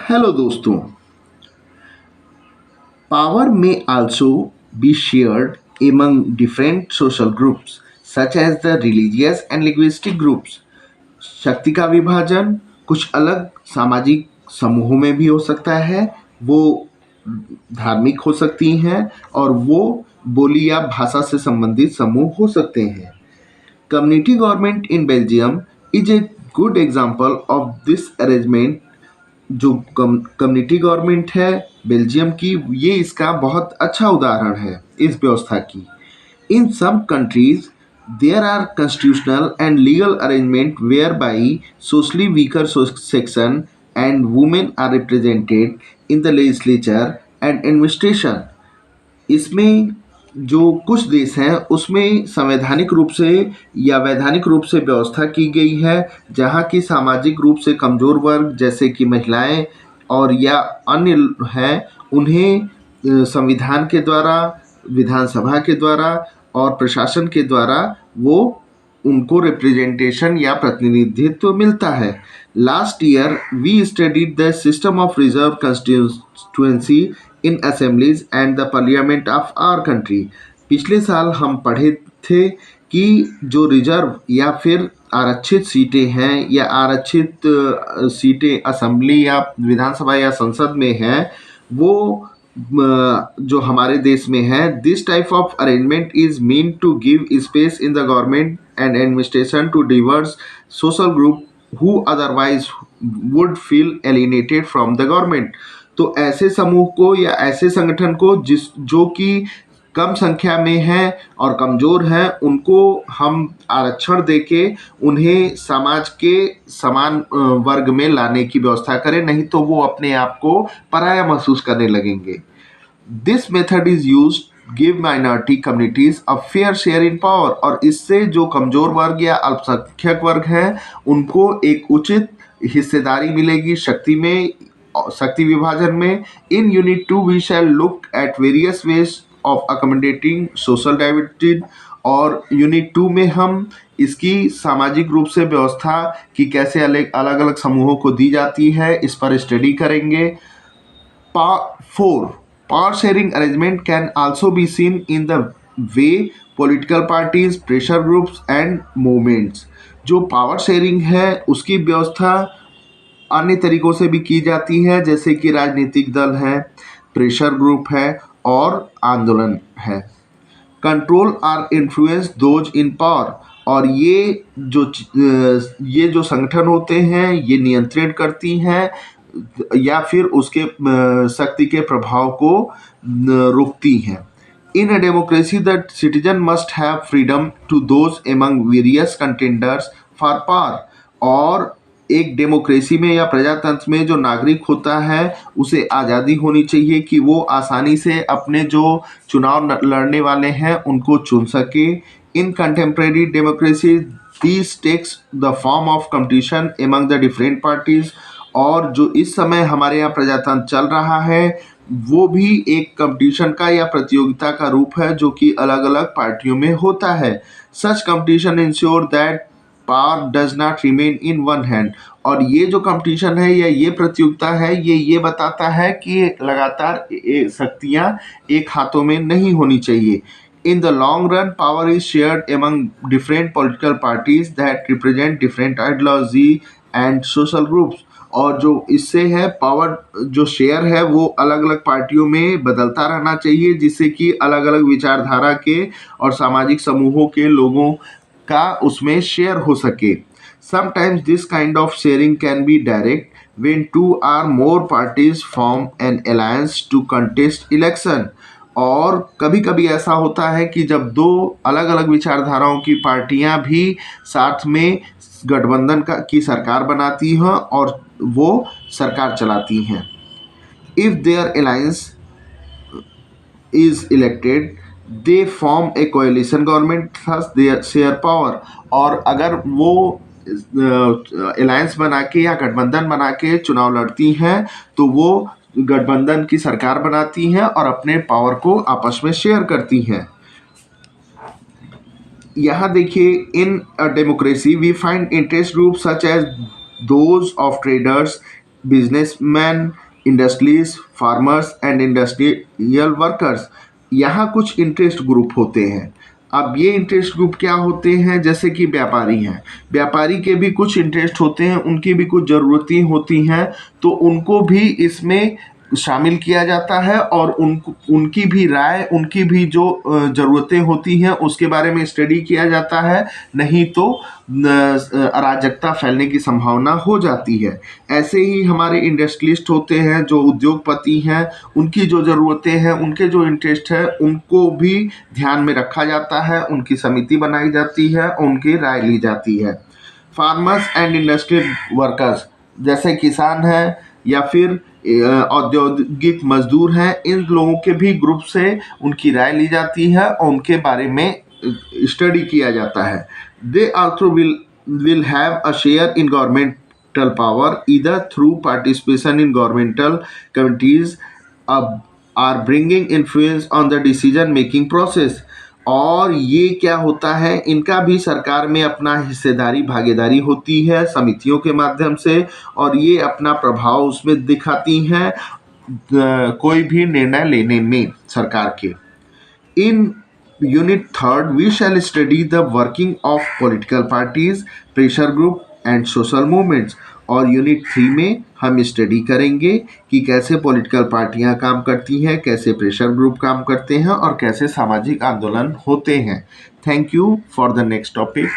Hello दोस्तों, power may also be shared among different social groups such as the religious and linguistic groups. शक्ति का विभाजन कुछ अलग सामाजिक समूहों में भी हो सकता है। वो धार्मिक हो सकती हैं और वो बोली या भाषा से संबंधित समूह हो सकते हैं। Community government in Belgium is a good example of this arrangement. जो कम्युनिटी गवर्नमेंट है बेल्जियम की, ये इसका बहुत अच्छा उदाहरण है इस व्यवस्था की। In some countries there are constitutional and legal arrangement whereby socially weaker section and women are represented in the legislature and administration. इसमें जो कुछ देश हैं उसमें संवैधानिक रूप से या वैधानिक रूप से व्यवस्था की गई है, जहाँ की सामाजिक रूप से कमज़ोर वर्ग जैसे कि महिलाएं और या अन्य हैं, उन्हें संविधान के द्वारा, विधानसभा के द्वारा और प्रशासन के द्वारा वो उनको रिप्रेजेंटेशन या प्रतिनिधित्व मिलता है। Last year we studied the system of reserve constituency in assemblies and the parliament of our country. पिछले साल हम पढ़े थे कि जो रिजर्व या फिर आरक्षित सीटें हैं या आरक्षित सीटें असेंबली या विधानसभा या संसद में हैं, वो जो हमारे देश में है, this type of arrangement is mean to give space in the government and administration to diverse social group who otherwise would feel alienated from the government. तो ऐसे समूह को या ऐसे संगठन को जो कि कम संख्या में हैं और कमज़ोर हैं, उनको हम आरक्षण देके उन्हें समाज के समान वर्ग में लाने की व्यवस्था करें, नहीं तो वो अपने आप को पराया महसूस करने लगेंगे। This method is use give minority communities a fair share in power. और इससे जो कमज़ोर वर्ग या अल्पसंख्यक वर्ग हैं उनको एक उचित हिस्सेदारी मिलेगी शक्ति विभाजन में। In unit 2 we shall look at various ways of accommodating social diversity. और यूनिट 2 में हम इसकी सामाजिक रूप से व्यवस्था की कैसे अलग अलग समूहों को दी जाती है, इस पर स्टडी करेंगे। 4. Power sharing arrangement can also be seen in the way political parties, pressure groups and movements। जो पावर शेयरिंग है उसकी व्यवस्था अन्य तरीकों से भी की जाती है, जैसे कि राजनीतिक दल है, प्रेशर ग्रुप है और आंदोलन है। Control or influence those in power. और ये जो संगठन होते हैं ये नियंत्रण करती हैं या फिर उसके शक्ति के प्रभाव को रोकती हैं। In a democracy the citizen must have freedom to those among various contenders for power. और एक डेमोक्रेसी में या प्रजातंत्र में जो नागरिक होता है उसे आज़ादी होनी चाहिए कि वो आसानी से अपने जो चुनाव लड़ने वाले हैं उनको चुन सके। In contemporary democracy this takes the form of competition among the different parties. और जो इस समय हमारे यहाँ प्रजातंत्र चल रहा है वो भी एक कंपटीशन का या प्रतियोगिता का रूप है जो कि अलग अलग पार्टियों में होता है। Such competition ensure that power does not remain in one hand. और ये जो कंपटीशन है या ये प्रतियोगिता है ये बताता है कि लगातार शक्तियाँ एक हाथों में नहीं होनी चाहिए। In the long run, power is shared among different political parties that represent different ideology and social groups। और जो इससे है पावर जो शेयर है वो अलग अलग पार्टियों में बदलता रहना चाहिए, जिससे कि अलग अलग विचारधारा के और सामाजिक समूहों के लोगों का उसमें शेयर हो सके। Sometimes this kind of sharing can be direct when two or more parties form an alliance to contest election। और कभी कभी ऐसा होता है कि जब दो अलग अलग विचारधाराओं की पार्टियां भी साथ में गठबंधन की सरकार बनाती हैं और वो सरकार चलाती हैं। If their alliance is elected they form a coalition government thus they share power. और अगर वो अलायंस बना के या गठबंधन बना के चुनाव लड़ती हैं तो वो गठबंधन की सरकार बनाती हैं और अपने पावर को आपस में शेयर करती हैं। यहाँ देखिए, in a democracy we find interest group such as those of traders, businessman, industries, farmers and industrial workers, यहाँ कुछ इंटरेस्ट ग्रुप होते हैं। अब ये इंटरेस्ट ग्रुप क्या होते हैं? जैसे कि व्यापारी हैं, व्यापारी के भी कुछ इंटरेस्ट होते हैं, उनकी भी कुछ ज़रूरतें होती हैं, तो उनको भी इसमें शामिल किया जाता है और उनकी भी राय, उनकी भी जो ज़रूरतें होती हैं उसके बारे में स्टडी किया जाता है, नहीं तो अराजकता फैलने की संभावना हो जाती है। ऐसे ही हमारे इंडस्ट्रियलिस्ट होते हैं, जो उद्योगपति हैं, उनकी जो ज़रूरतें हैं, उनके जो इंटरेस्ट है, उनको भी ध्यान में रखा जाता है, उनकी समिति बनाई जाती है और उनकी राय ली जाती है। फार्मर्स एंड इंडस्ट्रियल वर्कर्स, जैसे किसान हैं या फिर औद्योगिक मजदूर हैं, इन लोगों के भी ग्रुप से उनकी राय ली जाती है और उनके बारे में स्टडी किया जाता है। They also will have a share in governmental power either through participation in governmental committees are bringing influence on the decision making process। और ये क्या होता है, इनका भी सरकार में अपना हिस्सेदारी, भागीदारी होती है समितियों के माध्यम से, और ये अपना प्रभाव उसमें दिखाती हैं कोई भी निर्णय लेने में सरकार के। In Unit 3rd, we shall study the working of political parties, pressure group and social movements। और यूनिट 3 में हम स्टडी करेंगे कि कैसे पॉलिटिकल पार्टियां काम करती हैं, कैसे प्रेशर ग्रुप काम करते हैं और कैसे सामाजिक आंदोलन होते हैं। Thank you for the next topic.